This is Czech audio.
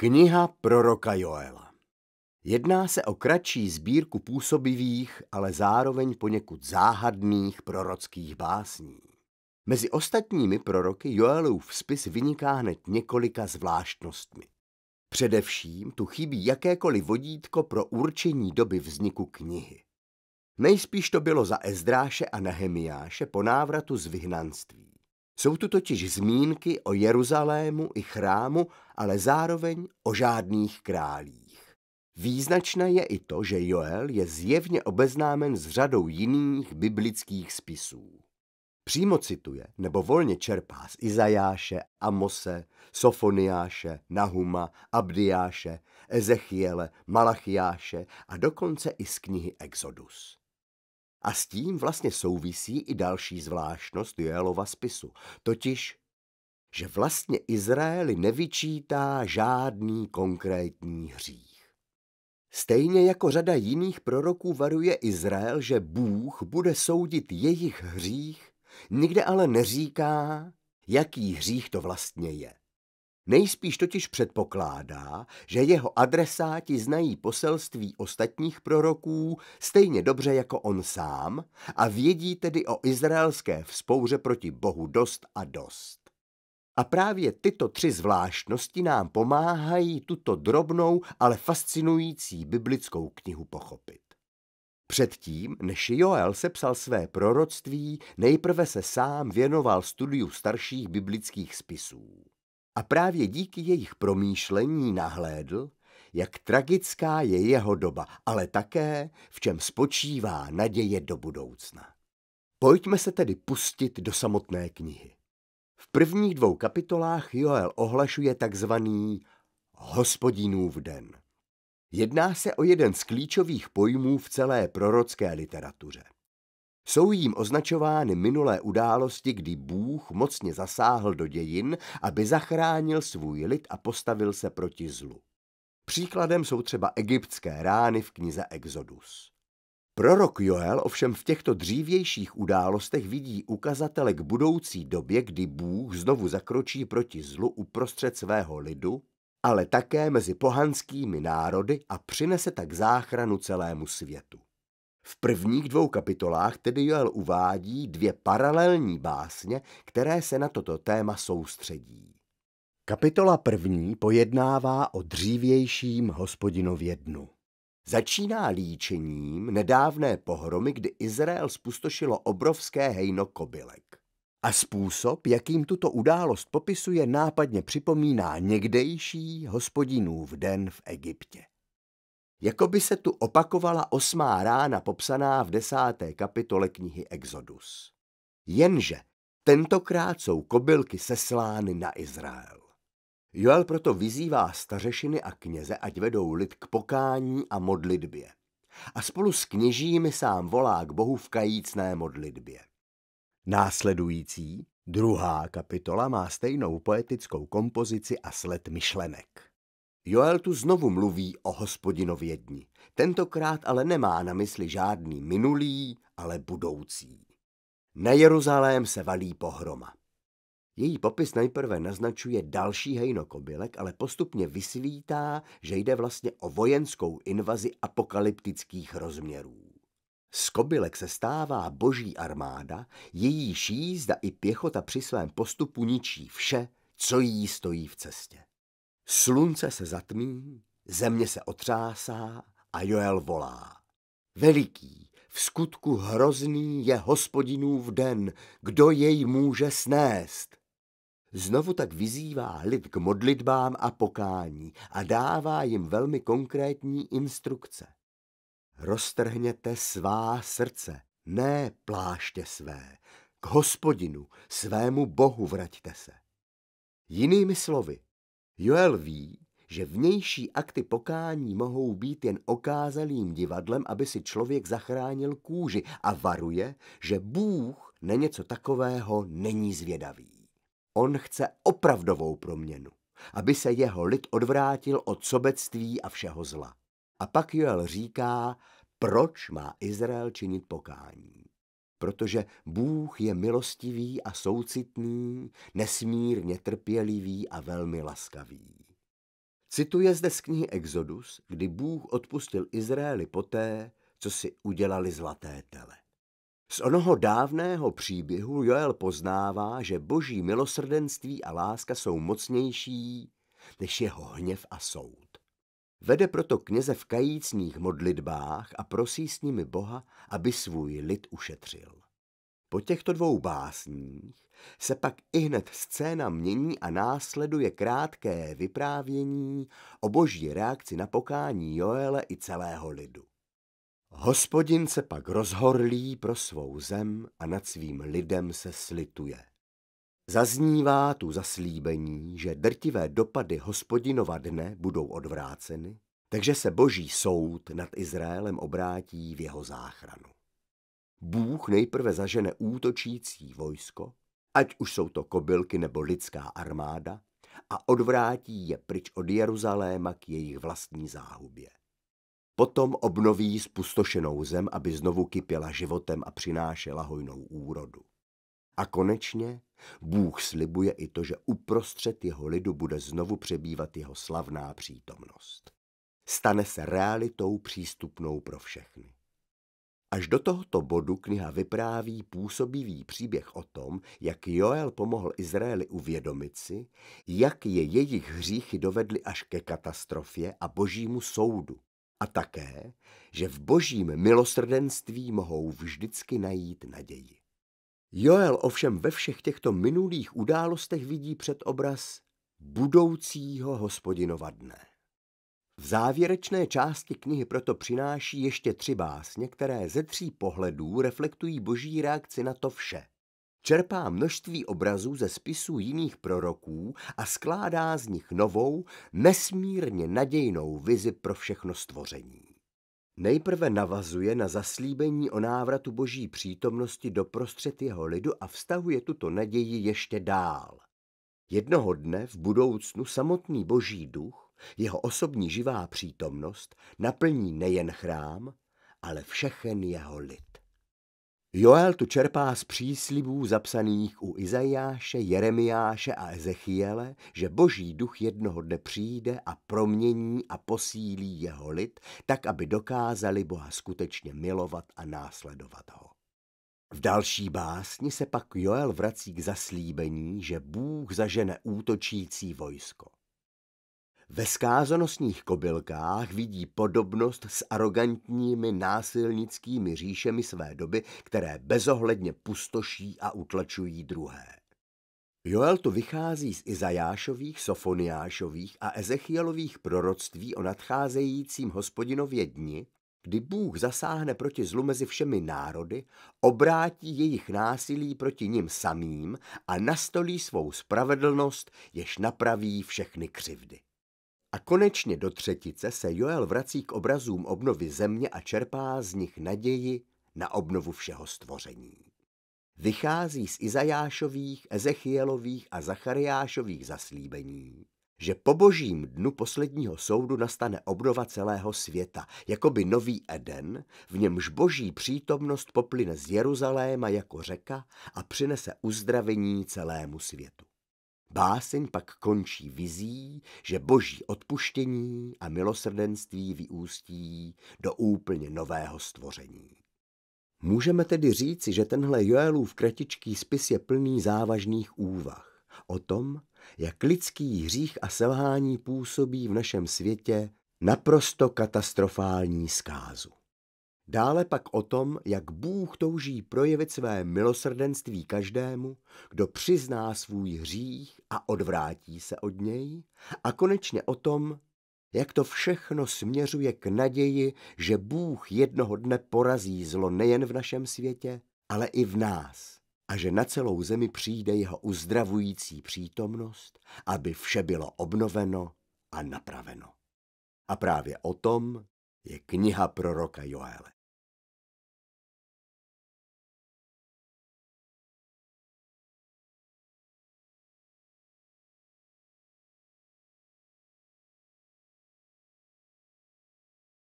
Kniha proroka Joela. Jedná se o kratší sbírku působivých, ale zároveň poněkud záhadných prorockých básní. Mezi ostatními proroky Joelův spis vyniká hned několika zvláštnostmi. Především tu chybí jakékoliv vodítko pro určení doby vzniku knihy. Nejspíš to bylo za Ezdráše a Nehemiáše po návratu z vyhnanství. Jsou tu totiž zmínky o Jeruzalému i chrámu, ale zároveň o žádných králích. Význačné je i to, že Joel je zjevně obeznámen s řadou jiných biblických spisů. Přímo cituje nebo volně čerpá z Izajáše, Amose, Sofoniáše, Nahuma, Abdiáše, Ezechiele, Malachiáše a dokonce i z knihy Exodus. A s tím vlastně souvisí i další zvláštnost Joelova spisu, totiž, že vlastně Izraeli nevyčítá žádný konkrétní hřích. Stejně jako řada jiných proroků varuje Izrael, že Bůh bude soudit jejich hřích, nikde ale neříká, jaký hřích to vlastně je. Nejspíš totiž předpokládá, že jeho adresáti znají poselství ostatních proroků stejně dobře jako on sám a vědí tedy o izraelské vzpouře proti Bohu dost a dost. A právě tyto tři zvláštnosti nám pomáhají tuto drobnou, ale fascinující biblickou knihu pochopit. Předtím, než Joel sepsal své proroctví, nejprve se sám věnoval studiu starších biblických spisů. A právě díky jejich promýšlení nahlédl, jak tragická je jeho doba, ale také, v čem spočívá naděje do budoucna. Pojďme se tedy pustit do samotné knihy. V prvních 2 kapitolách Joel ohlašuje takzvaný Hospodinův den. Jedná se o jeden z klíčových pojmů v celé prorocké literatuře. Jsou jím označovány minulé události, kdy Bůh mocně zasáhl do dějin, aby zachránil svůj lid a postavil se proti zlu. Příkladem jsou třeba egyptské rány v knize Exodus. Prorok Joel ovšem v těchto dřívějších událostech vidí ukazatele k budoucí době, kdy Bůh znovu zakročí proti zlu uprostřed svého lidu, ale také mezi pohanskými národy a přinese tak záchranu celému světu. V prvních 2 kapitolách tedy Joel uvádí 2 paralelní básně, které se na toto téma soustředí. Kapitola 1. pojednává o dřívějším Hospodinově dnu. Začíná líčením nedávné pohromy, kdy Izrael zpustošilo obrovské hejno kobylek. A způsob, jakým tuto událost popisuje, nápadně připomíná někdejší Hospodinův den v Egyptě. Jakoby se tu opakovala 8. rána popsaná v 10. kapitole knihy Exodus. Jenže tentokrát jsou kobylky seslány na Izrael. Joel proto vyzývá stařešiny a kněze, ať vedou lid k pokání a modlitbě. A spolu s kněžími sám volá k Bohu v kajícné modlitbě. Následující 2. kapitola má stejnou poetickou kompozici a sled myšlenek. Joel tu znovu mluví o Hospodinově dni. Tentokrát ale nemá na mysli žádný minulý, ale budoucí. Na Jeruzalém se valí pohroma. Její popis nejprve naznačuje další hejno kobylek, ale postupně vysvítá, že jde vlastně o vojenskou invazi apokalyptických rozměrů. Z kobylek se stává boží armáda, jejíž jízda i pěchota při svém postupu ničí vše, co jí stojí v cestě. Slunce se zatmí, země se otřásá a Joel volá. Veliký, v skutku hrozný je Hospodinův den, kdo jej může snést. Znovu tak vyzývá lid k modlitbám a pokání a dává jim velmi konkrétní instrukce. Roztrhněte svá srdce, ne pláště své, k Hospodinu, svému Bohu vraťte se. Jinými slovy, Joel ví, že vnější akty pokání mohou být jen okázalým divadlem, aby si člověk zachránil kůži, a varuje, že Bůh na něco takového není zvědavý. On chce opravdovou proměnu, aby se jeho lid odvrátil od sobectví a všeho zla. A pak Joel říká, proč má Izrael činit pokání. Protože Bůh je milostivý a soucitný, nesmírně trpělivý a velmi laskavý. Cituje zde z knihy Exodus, kdy Bůh odpustil Izraeli poté, co si udělali zlaté tele. Z onoho dávného příběhu Joel poznává, že boží milosrdenství a láska jsou mocnější než jeho hněv a soud. Vede proto kněze v kajícných modlitbách a prosí s nimi Boha, aby svůj lid ušetřil. Po těchto dvou básních se pak ihned scéna mění a následuje krátké vyprávění o boží reakci na pokání Joele i celého lidu. Hospodin se pak rozhorlí pro svou zem a nad svým lidem se slituje. Zaznívá tu zaslíbení, že drtivé dopady Hospodinova dne budou odvráceny, takže se boží soud nad Izraelem obrátí v jeho záchranu. Bůh nejprve zažene útočící vojsko, ať už jsou to kobylky nebo lidská armáda, a odvrátí je pryč od Jeruzaléma k jejich vlastní záhubě. Potom obnoví spustošenou zem, aby znovu kypěla životem a přinášela hojnou úrodu. A konečně Bůh slibuje i to, že uprostřed jeho lidu bude znovu přebývat jeho slavná přítomnost. Stane se realitou přístupnou pro všechny. Až do tohoto bodu kniha vypráví působivý příběh o tom, jak Joel pomohl Izraeli uvědomit si, jak je jejich hříchy dovedly až ke katastrofě a božímu soudu. A také, že v božím milosrdenství mohou vždycky najít naději. Joel ovšem ve všech těchto minulých událostech vidí předobraz budoucího Hospodinova dne. V závěrečné části knihy proto přináší ještě 3 básně, které ze 3 pohledů reflektují boží reakci na to vše. Čerpá množství obrazů ze spisů jiných proroků a skládá z nich novou, nesmírně nadějnou vizi pro všechno stvoření. Nejprve navazuje na zaslíbení o návratu boží přítomnosti doprostřed jeho lidu a vztahuje tuto naději ještě dál. Jednoho dne v budoucnu samotný boží duch, jeho osobní živá přítomnost, naplní nejen chrám, ale všechen jeho lid. Joel tu čerpá z příslibů zapsaných u Izajáše, Jeremiáše a Ezechiele, že boží duch jednoho dne přijde a promění a posílí jeho lid, tak, aby dokázali Boha skutečně milovat a následovat ho. V další básni se pak Joel vrací k zaslíbení, že Bůh zažene útočící vojsko. Ve zkázonosných kobylkách vidí podobnost s arogantními násilnickými říšemi své doby, které bezohledně pustoší a utlačují druhé. Joel tu vychází z Izajášových, Sofoniášových a Ezechielových proroctví o nadcházejícím Hospodinově dni, kdy Bůh zasáhne proti zlu mezi všemi národy, obrátí jejich násilí proti nim samým a nastolí svou spravedlnost, jež napraví všechny křivdy. A konečně do třetice se Joel vrací k obrazům obnovy země a čerpá z nich naději na obnovu všeho stvoření. Vychází z Izajášových, Ezechielových a Zachariášových zaslíbení, že po božím dnu posledního soudu nastane obnova celého světa, jakoby nový Eden, v němž boží přítomnost poplyne z Jeruzaléma jako řeka a přinese uzdravení celému světu. Báseň pak končí vizí, že boží odpuštění a milosrdenství vyústí do úplně nového stvoření. Můžeme tedy říci, že tenhle Joelův kratičký spis je plný závažných úvah o tom, jak lidský hřích a selhání působí v našem světě naprosto katastrofální zkázu. Dále pak o tom, jak Bůh touží projevit své milosrdenství každému, kdo přizná svůj hřích a odvrátí se od něj, a konečně o tom, jak to všechno směřuje k naději, že Bůh jednoho dne porazí zlo nejen v našem světě, ale i v nás, a že na celou zemi přijde jeho uzdravující přítomnost, aby vše bylo obnoveno a napraveno. A právě o tom je kniha proroka Joele.